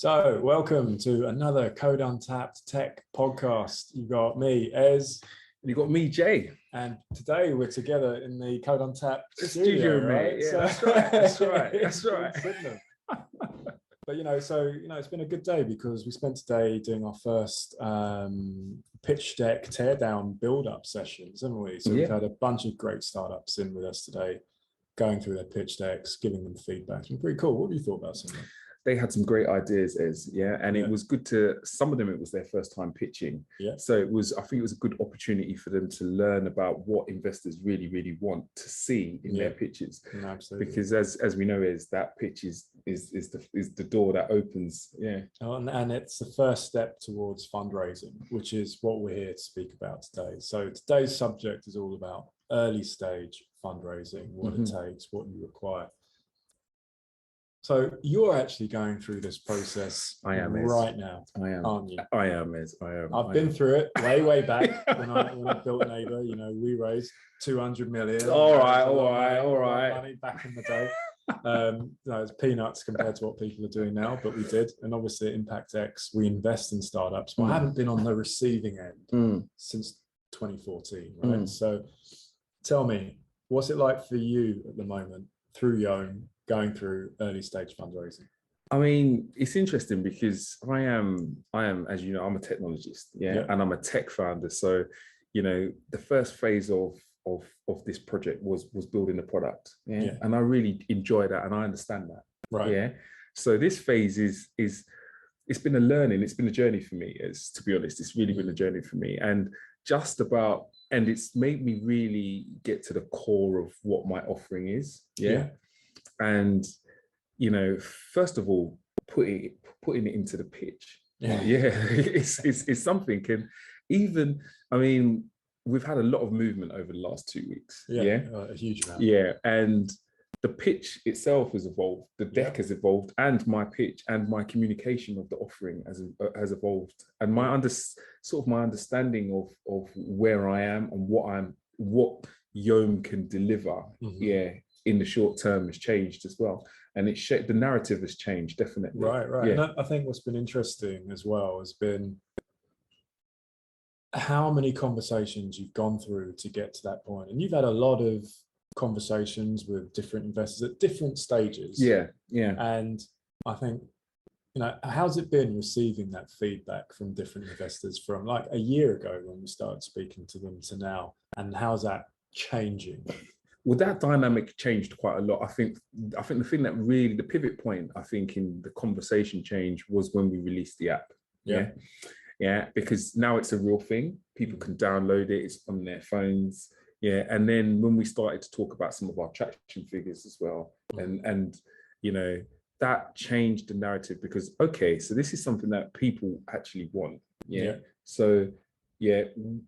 So, welcome to another Code Untapped Tech podcast. You've got me, Ez. And you got me, Jay. And today we're together in the Code Untapped studio, right? mate. Yeah, so, that's right. That's right. But it's been a good day because we spent today doing our first pitch deck teardown build-up sessions, haven't we? So we've had a bunch of great startups in with us today, going through their pitch decks, giving them feedback. It's been pretty cool. What have you thought about some of them? They had some great ideas, it was good to, some of them, it was their first time pitching. So I think it was a good opportunity for them to learn about what investors really want to see in their pitches. Absolutely. Because as we know, is that pitch is the door that opens. And it's the first step towards fundraising, which is what we're here to speak about today. So today's subject is all about early stage fundraising, what it takes, what you require. So you're actually going through this process right now. I am. Aren't you? I am, Ez. I am. I've been through it way back when I built Neighbor. We raised 200 million. All right. Money back in the day. It's peanuts compared to what people are doing now, but we did. And obviously at Impact X, we invest in startups. But I haven't been on the receiving end since 2014, right? So tell me, what's it like for you at the moment through Yom, going through early stage fundraising? I mean, it's interesting because I am, as you know, I'm a technologist, and I'm a tech founder. So, the first phase of this project was building the product, and I really enjoy that, and I understand that, right? So this phase is it's been a learning, it's been a journey for me. To be honest, it's really been a journey for me, and it's made me really get to the core of what my offering is, and first of all, putting it into the pitch, it's something. And even, I mean, we've had a lot of movement over the last 2 weeks, a huge amount, and the pitch itself has evolved, the deck has evolved, and my pitch and my communication of the offering has evolved, and my understanding of where I am and what Yom can deliver, in the short term has changed as well, and the narrative has changed, definitely. Right. And I think what's been interesting as well has been how many conversations you've gone through to get to that point, and you've had a lot of conversations with different investors at different stages. And I think, how's it been receiving that feedback from different investors from like a year ago when we started speaking to them to now, and how's that changing? Well, that dynamic changed quite a lot. I think the thing that really, the pivot point, I think, in the conversation change was when we released the app. Because now it's a real thing. People can download it, it's on their phones. And then when we started to talk about some of our traction figures as well, and that changed the narrative, because so this is something that people actually want. So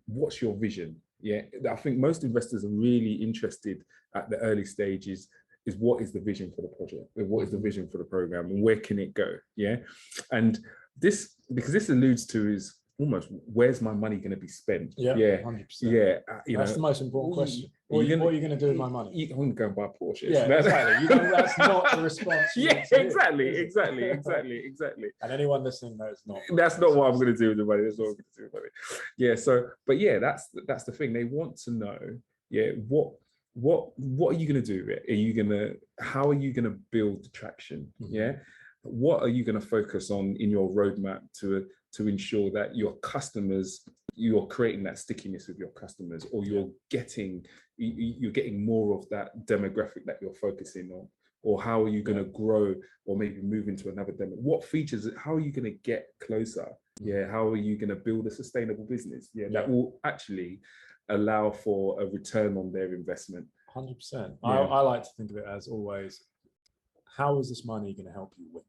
what's your vision? I think most investors are really interested at the early stages is what is the vision for the project, what is the vision for the program, and where can it go? And this, because this alludes to, is almost, where's my money going to be spent? 100%. That's the most important question. What are you going to do with my money? I'm going to go and buy Porsche. Exactly. That's not the response. Exactly. And anyone listening knows not. That's not what I'm going to do with the money. That's what I'm going to do with money. That's the thing. They want to know, what are you going to do? How are you going to build traction? What are you going to focus on in your roadmap to ensure that your customers, you're creating that stickiness with your customers, or you're getting more of that demographic that you're focusing on? Or how are you going to grow, or maybe move into another demo? What features, how are you going to get closer? How are you going to build a sustainable business? That will actually allow for a return on their investment. 100%. I like to think of it as always, how is this money going to help you win?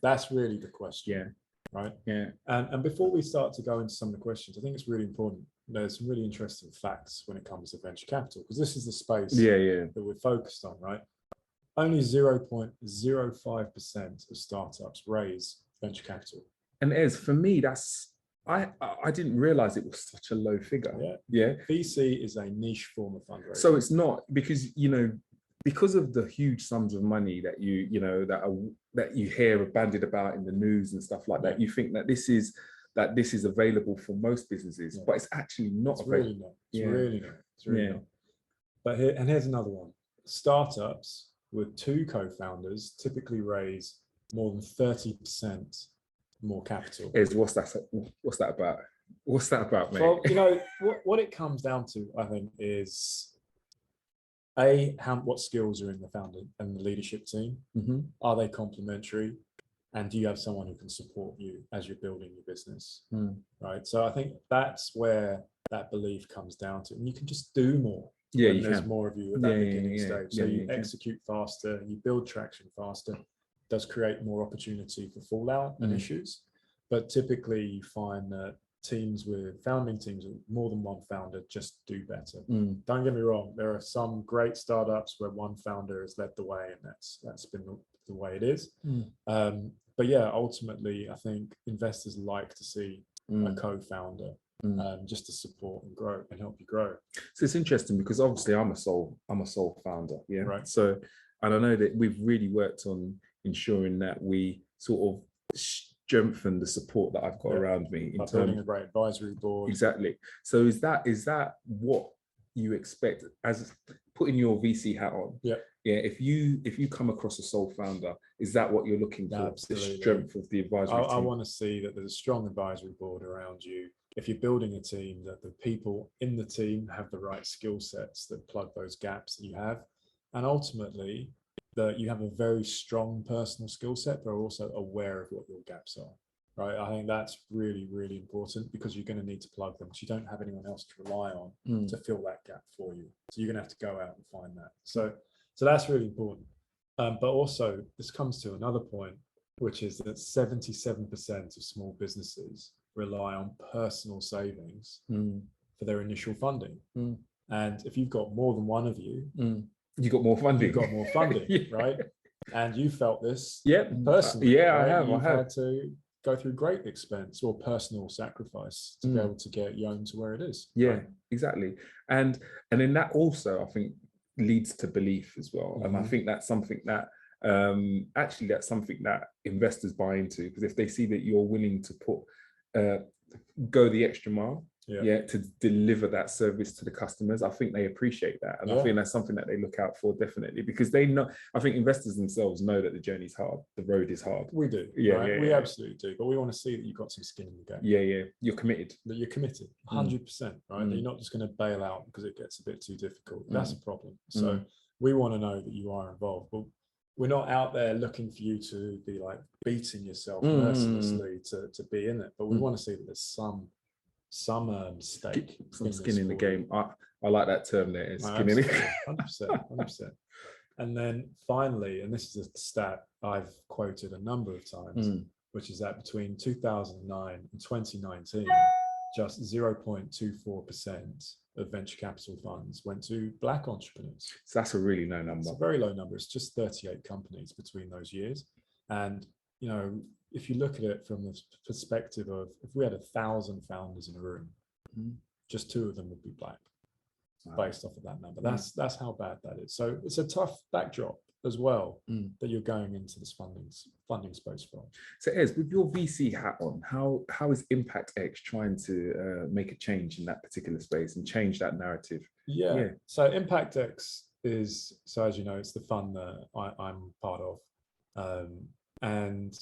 That's really the question. And before we start to go into some of the questions, I think it's really important. There's some really interesting facts when it comes to venture capital, because this is the space that we're focused on, right? Only 0.05% of startups raise venture capital. And for me, I didn't realize it was such a low figure. VC is a niche form of fundraising. So it's not, because because of the huge sums of money that that you hear bandied about in the news and stuff like that, you think that this is available for most businesses, but it's actually not. It's really not. It's really not. It's really not. But here's another one. Startups with 2 co-founders typically raise more than 30% more capital. What's that about? What's that about, mate? Well, what it comes down to, I think, is what skills are in the founder and the leadership team. Are they complementary, and do you have someone who can support you as you're building your business? Right. So I think that's where that belief comes down to, and you can just do more. When there's more of you at that beginning stage. So you execute faster, you build traction faster. It does create more opportunity for fallout and issues. But typically you find that founding teams with more than one founder just do better. Don't get me wrong, there are some great startups where one founder has led the way, and that's been the way it is. But yeah, ultimately I think investors like to see a co-founder just to support and grow and help you grow. So it's interesting because obviously I'm a sole founder, right. So, and I know that we've really worked on ensuring that we sort of strengthen the support that I've got around me in terms of building a great advisory board. Exactly. So is that what you expect, as putting your VC hat on? If you come across a sole founder, is that what you're looking for? Absolutely. The strength of the advisory team? I want to see that there's a strong advisory board around you. If you're building a team, that the people in the team have the right skill sets that plug those gaps that you have, and ultimately that you have a very strong personal skill set, but are also aware of what your gaps are. Right. I think that's really, really important, because you're going to need to plug them, because you don't have anyone else to rely on to fill that gap for you. So you're going to have to go out and find that. So that's really important. But also this comes to another point, which is that 77% of small businesses rely on personal savings for their initial funding. And if you've got more than one of you, you've got more funding. You've got more funding, right? And you felt this Right? personally. I have. You've had to go through great expense or personal sacrifice to be able to get Yone to where it is. Right? Exactly. And then that also, I think, leads to belief as well. And I think that's something that that's something that investors buy into, because if they see that you're willing to go the extra mile to deliver that service to the customers, I think they appreciate that. And I think that's something that they look out for, definitely, because they know, I think investors themselves know that the journey's hard, the road is hard. We do. We absolutely do. But we want to see that you've got some skin in the game. You're committed. That you're committed 100%, right? That you're not just going to bail out because it gets a bit too difficult. That's a problem. So we want to know that you are involved. But we're not out there looking for you to be like beating yourself mercilessly to be in it. But we want to see that there's some stake, some skin in the game. I like that term there, skin in the game. 100%. And then finally, and this is a stat I've quoted a number of times, which is that between 2009 and 2019, just 0.24% of venture capital funds went to Black entrepreneurs. So that's a really low number. It's a very low number. It's just 38 companies between those years. And, if you look at it from the perspective of, if we had 1,000 founders in a room, just 2 of them would be Black, based off of that number. That's how bad that is. So it's a tough backdrop as well that you're going into this funding space from. So Ez, with your VC hat on, how is Impact X trying to make a change in that particular space and change that narrative? So Impact X is, as you know, it's the fund that I'm part of. And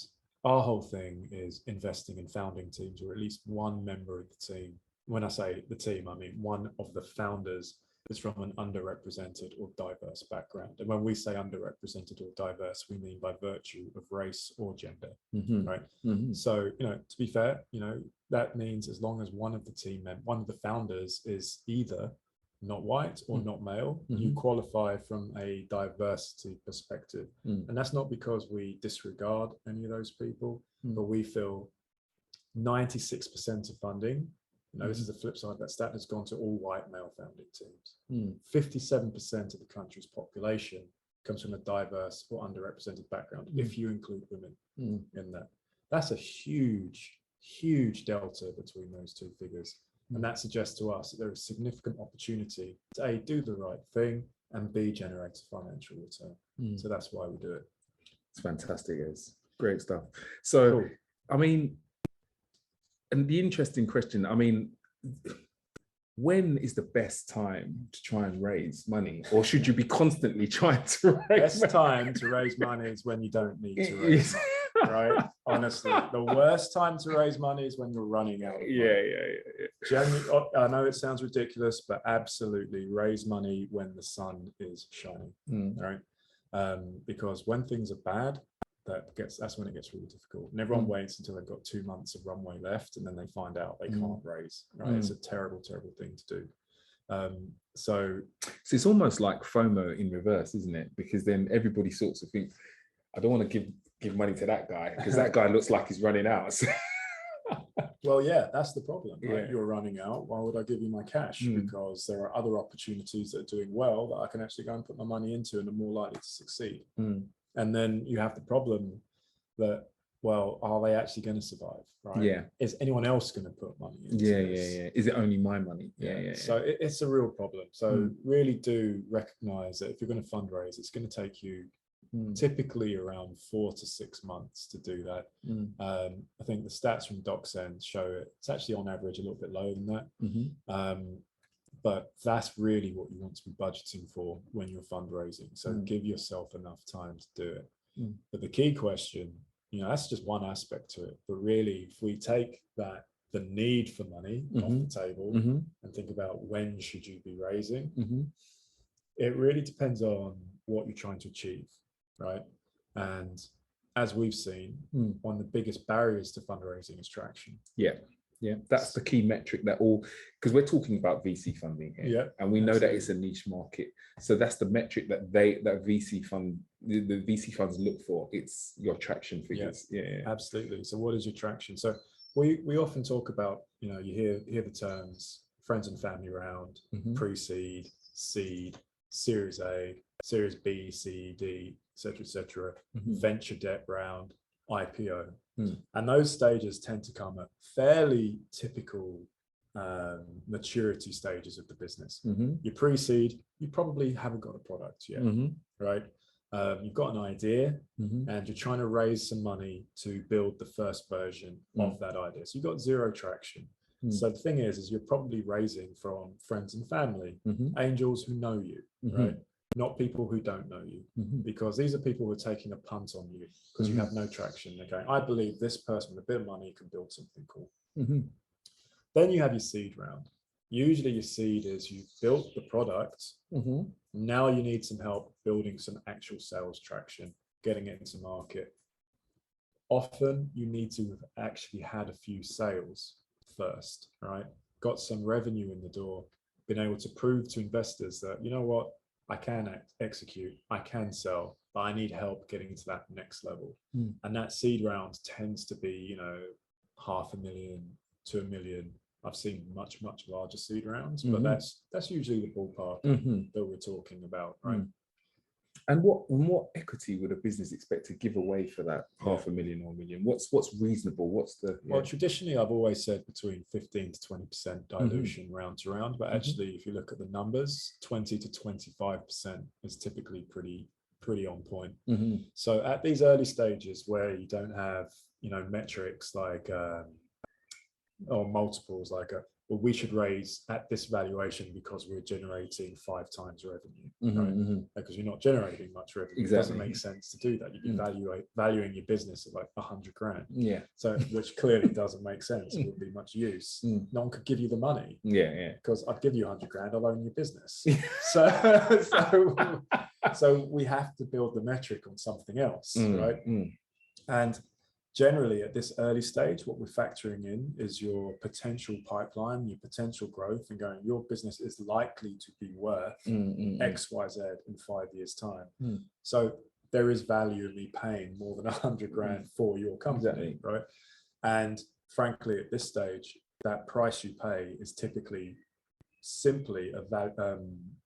our whole thing is investing in founding teams, or at least one member of the team. When I say the team, I mean one of the founders is from an underrepresented or diverse background. And when we say underrepresented or diverse, we mean by virtue of race or gender, right? So, to be fair, that means as long as one of the founders is either not white or not male, you qualify from a diversity perspective. And that's not because we disregard any of those people, but we feel 96% of funding, this is the flip side of that stat, has gone to all white male founding teams. 57% of the country's population comes from a diverse or underrepresented background, if you include women in that. That's a huge, huge delta between those 2 figures. And that suggests to us that there is significant opportunity to do the right thing and B, generate a financial return. So that's why we do it. It's fantastic. It's great stuff. So, cool. I mean, and the interesting question, I mean, when is the best time to try and raise money? Or should you be constantly trying to raise money? Best time to raise money is when you don't need to raise money, right? Honestly, the worst time to raise money is when you're running out of money. Yeah. Generally, I know it sounds ridiculous, but absolutely raise money when the sun is shining, right? Because when things are bad, that's when it gets really difficult. And everyone waits until they've got 2 months of runway left, and then they find out they can't raise. Right? It's a terrible, terrible thing to do. So it's almost like FOMO in reverse, isn't it? Because then everybody sorts of thinks, I don't want to give money to that guy because that guy looks like he's running out. Well, yeah, that's the problem, right? You're running out. Why would I give you my cash? Because there are other opportunities that are doing well that I can actually go and put my money into and are more likely to succeed. And then you have the problem that, well, are they actually going to survive, right? Yeah. Is anyone else going to put money into this? Yeah. Is it only my money? Yeah. So it's a real problem. So really do recognize that if you're going to fundraise, it's going to take you typically around 4 to 6 months to do that. I think the stats from DocSend show it's actually on average a little bit lower than that. But that's really what you want to be budgeting for when you're fundraising. So give yourself enough time to do it. But the key question, that's just one aspect to it. But really, if we take the need for money off the table and think about when should you be raising, it really depends on what you're trying to achieve, right? And as we've seen, one of the biggest barriers to fundraising is traction. Yeah, that's the key metric that because we're talking about VC funding here, and we know that it's a niche market. So that's the metric that the VC funds look for. It's your traction figures. Yeah, absolutely. So what is your traction? So we often talk about, you hear the terms friends and family round, pre-seed, seed, Series A, Series B, C, D, etc., venture debt round, IPO. And those stages tend to come at fairly typical maturity stages of the business. You pre-seed, you probably haven't got a product yet, right? You've got an idea and you're trying to raise some money to build the first version of that idea. So you've got zero traction. So the thing is you're probably raising from friends and family, angels who know you, right? Not people who don't know you, because these are people who are taking a punt on you because you have no traction. They're going, I believe this person with a bit of money can build something cool. Then you have your seed round. Usually your seed is you've built the product. Now you need some help building some actual sales traction, getting it into market. Often you need to have actually had a few sales first, right? Got some revenue in the door, been able to prove to investors that, you know what, I can execute, I can sell, but I need help getting to that next level. And that seed round tends to be, $500,000 to $1 million. I've seen much, much larger seed rounds, but that's usually the ballpark that we're talking about, right? And what equity would a business expect to give away for that $500,000 or $1 million? What's reasonable? What's the Well, traditionally I've always said between 15 to 20% dilution round to round, but actually if you look at the numbers, 20 to 25% is typically pretty on point. So at these early stages where you don't have metrics like or multiples like well, we should raise at this valuation because we're generating 5 times revenue, right? Because you're not generating much revenue. Exactly. It doesn't make sense to do that. You'd be valuing your business at like 100 grand. Yeah. So which clearly doesn't make sense. It wouldn't be much use. No one could give you the money. Yeah. Because I'd give you 100 grand, I'll own your business. So we have to build the metric on something else, right? And generally, at this early stage, what we're factoring in is your potential pipeline, your potential growth, and going, your business is likely to be worth X, Y, Z in 5 years' time. So there is value in me paying more than 100 grand for your company, right? And frankly, at this stage, that price you pay is typically simply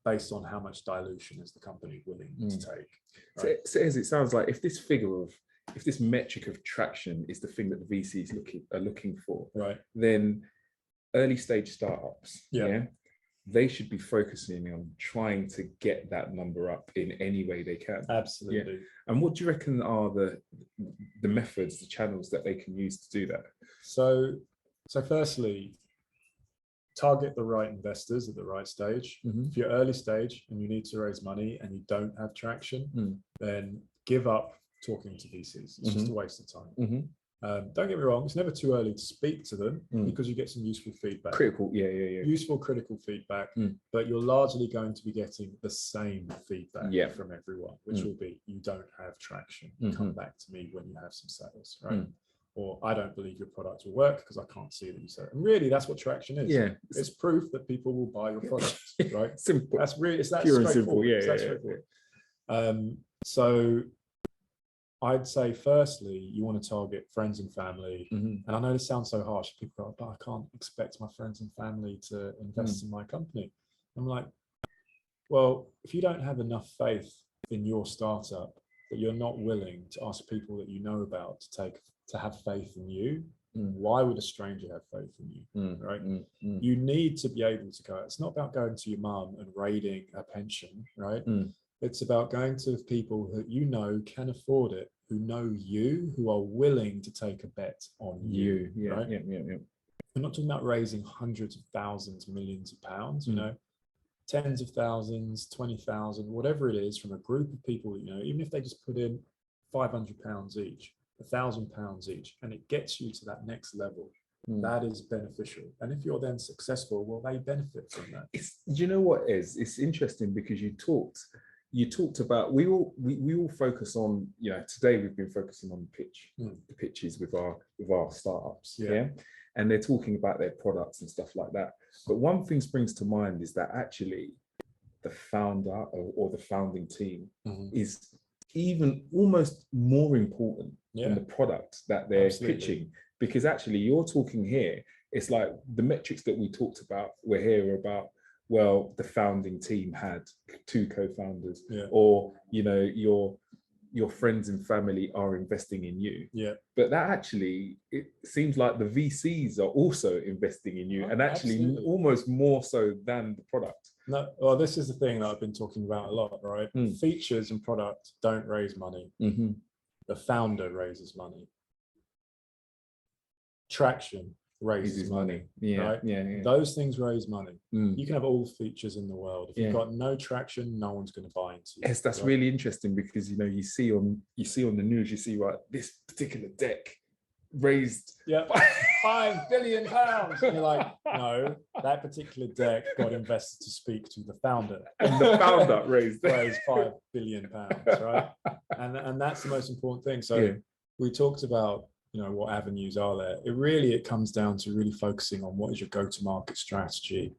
based on how much dilution is the company willing to take. Right? So as it sounds like, if this metric of traction is the thing that the VCs are looking for, right? Then early stage startups, they should be focusing on trying to get that number up in any way they can. Absolutely. Yeah. And what do you reckon are the methods, the channels that they can use to do that? So firstly, target the right investors at the right stage. If you're early stage and you need to raise money and you don't have traction, then give up talking to VCs. It's just a waste of time. Don't get me wrong, it's never too early to speak to them because you get some useful feedback. Critical, useful, critical feedback, but you're largely going to be getting the same feedback from everyone, which will be, you don't have traction. Come back to me when you have some sales, right? Or I don't believe your product will work because I can't see that you sell. And really, that's what traction is. Yeah, it's proof that people will buy your product, right? Simple. That's really, it's that pure and simple. simple. So I'd say, firstly, you want to target friends and family. And I know this sounds so harsh. People go, but I can't expect my friends and family to invest in my company. I'm like, well, if you don't have enough faith in your startup that you're not willing to ask people that you know about to have faith in you, why would a stranger have faith in you, right? You need to be able to go. It's not about going to your mum and raiding a pension, right? It's about going to people that you know can afford it, who know you, who are willing to take a bet on you, right? We're not talking about raising hundreds of thousands, millions of pounds, you know, tens of thousands, 20,000, whatever it is, from a group of people, you know, even if they just put in £500 each, £1,000 each, and it gets you to that next level. That is beneficial. And if you're then successful, well, they benefit from that. You know what is? It's interesting because you talked about, we all focus on, you know, today we've been focusing on the pitches with our startups, and they're talking about their products and stuff like that. But one thing springs to mind is that actually the founder or the founding team is even almost more important than the product that they're pitching, because actually you're talking here, it's like the metrics that we talked about were here about, well, the founding team had 2 co-founders, or, you know, your friends and family are investing in you. But that actually, it seems like the VCs are also investing in you, and actually almost more so than the product. No, well, this is the thing that I've been talking about a lot, right? Features and product don't raise money. The founder raises money. Traction raises money, right? Those things raise money. You can have all the features in the world. If you've got no traction, no one's going to buy into you. Yes, that's really interesting, because, you know, you see on the news, you see, right, this particular deck raised £5 billion. And you're like, no, that particular deck got investors to speak to the founder, and the founder raised £5 billion, right? And that's the most important thing. So we talked about, you know, what avenues are there. It comes down to really focusing on what is your go-to-market strategy,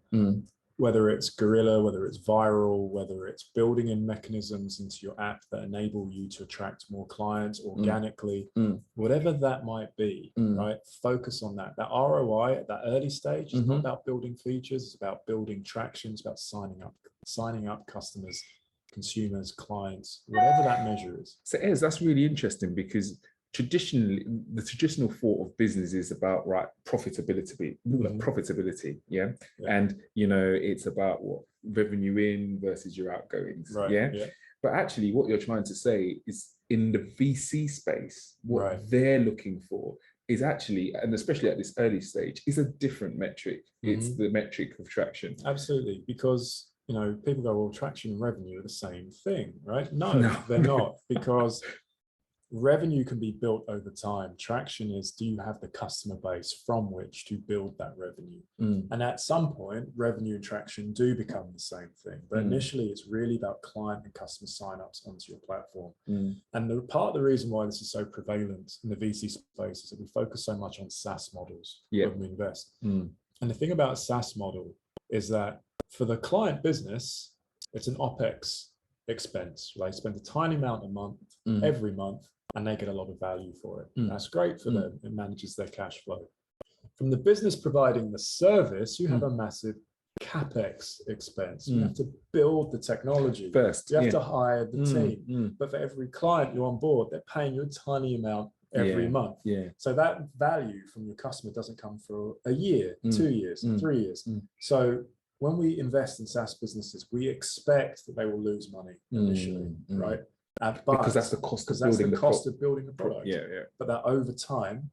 whether it's guerrilla, whether it's viral, whether it's building in mechanisms into your app that enable you to attract more clients organically, whatever that might be, right? Focus on that. That ROI at that early stage is not about building features, it's about building traction, it's about signing up customers, consumers, clients, whatever that measure is. So that's really interesting, because traditionally, the traditional thought of business is about profitability, and, you know, it's about what revenue in versus your outgoings, but actually what you're trying to say is, in the VC space, what they're looking for is actually, and especially at this early stage, is a different metric. It's the metric of traction. Absolutely, because, you know, people go, well, traction and revenue are the same thing, right? No, they're not, because revenue can be built over time. Traction is, do you have the customer base from which to build that revenue? And at some point, revenue and traction do become the same thing. But initially, it's really about client and customer signups onto your platform. And part of the reason why this is so prevalent in the VC space is that we focus so much on SaaS models when we invest. And the thing about a SaaS model is that for the client business, it's an OpEx expense. They spend a tiny amount a month, every month, and they get a lot of value for it. That's great for them. It manages their cash flow. From the business providing the service, you have a massive CapEx expense. You have to build the technology first. You have to hire the team. But for every client you're on board, they're paying you a tiny amount every month. So that value from your customer doesn't come for a year, 2 years, 3 years. So when we invest in SaaS businesses, we expect that they will lose money initially, right? But because that's the cost of building the product. Yeah. But that over time,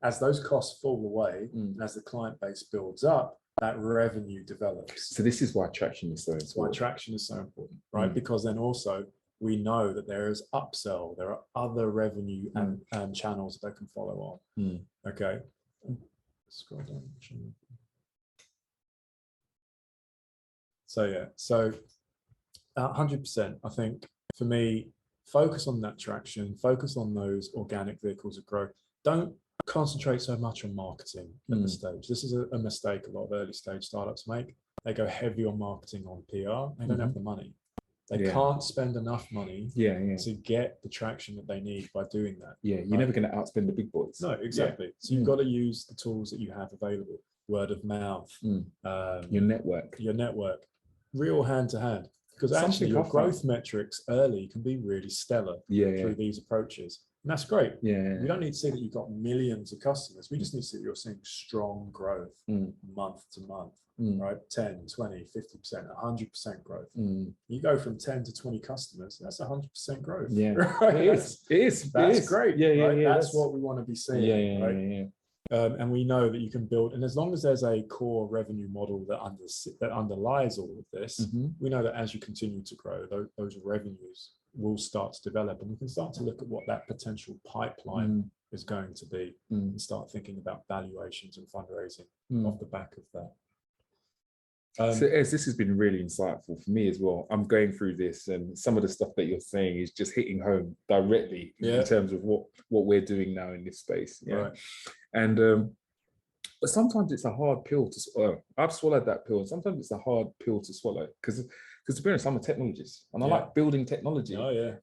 as those costs fall away, and as the client base builds up, that revenue develops. So this is why traction is so important. That's why traction is so important, right? Because then also we know that there is upsell, there are other revenue and channels that can follow on. Okay. Scroll down. So yeah, so 100%. I think for me, focus on that traction, focus on those organic vehicles of growth. Don't concentrate so much on marketing at this stage. This is a mistake a lot of early stage startups make. They go heavy on marketing, on PR. They don't have the money. They can't spend enough money to get the traction that they need by doing that. Yeah, you're never going to outspend the big boys. No, exactly. So you've got to use the tools that you have available. Word of mouth, your network, real hand to hand. Because actually your growth metrics early can be really stellar through these approaches. And that's great. We don't need to see that you've got millions of customers. We just need to see that you're seeing strong growth month to month, right? 10, 20, 50%, 100% growth. You go from 10 to 20 customers, that's 100% growth. Yeah, right? It is. That's great. That's what we want to be seeing. Right? And we know that you can build, and as long as there's a core revenue model that underlies all of this, we know that as you continue to grow, those revenues will start to develop, and we can start to look at what that potential pipeline is going to be and start thinking about valuations and fundraising off the back of that. So Ez, this has been really insightful for me as well. I'm going through this, and some of the stuff that you're saying is just hitting home directly in terms of what we're doing now in this space. Right. And but sometimes it's a hard pill to swallow. I've swallowed that pill, and sometimes it's a hard pill to swallow because to be honest, I'm a technologist and I like building technology.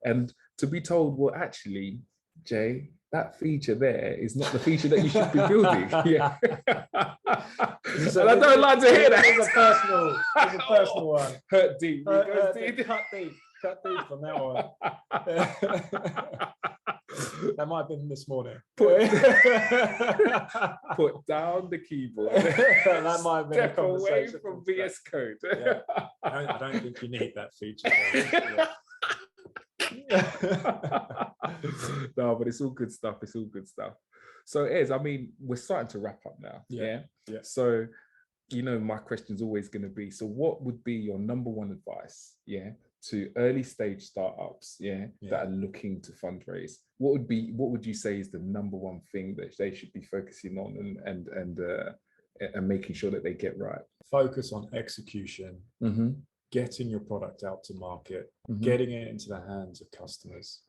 And to be told, well, actually, Jay, that feature there is not the feature that you should be building. And I don't like to hear that. It's a personal one. Hurt deep. Cut deep from that one. That might have been this morning. Put down the keyboard. That might have been Step away from VS Code. I don't think you need that feature. No, but it's all good stuff. It's all good stuff. So Ez, I mean, we're starting to wrap up now. Yeah. So, you know, my question is always going to be, so what would be your number one advice, to early stage startups, that are looking to fundraise? What would you say is the number one thing that they should be focusing on and making sure that they get right? Focus on execution, getting your product out to market, getting it into the hands of customers.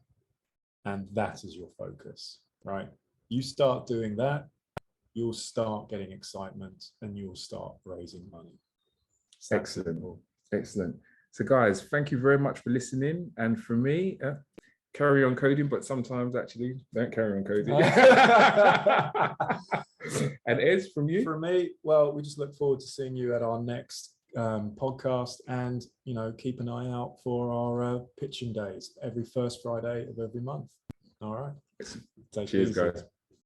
And that is your focus, right? You start doing that, you'll start getting excitement and you'll start raising money. Excellent. So guys, thank you very much for listening. And for me, carry on coding, but sometimes actually don't carry on coding. And Ez, from you? From me, well, we just look forward to seeing you at our next podcast, and keep an eye out for our pitching days every first Friday of every month. All right. Cheers, guys.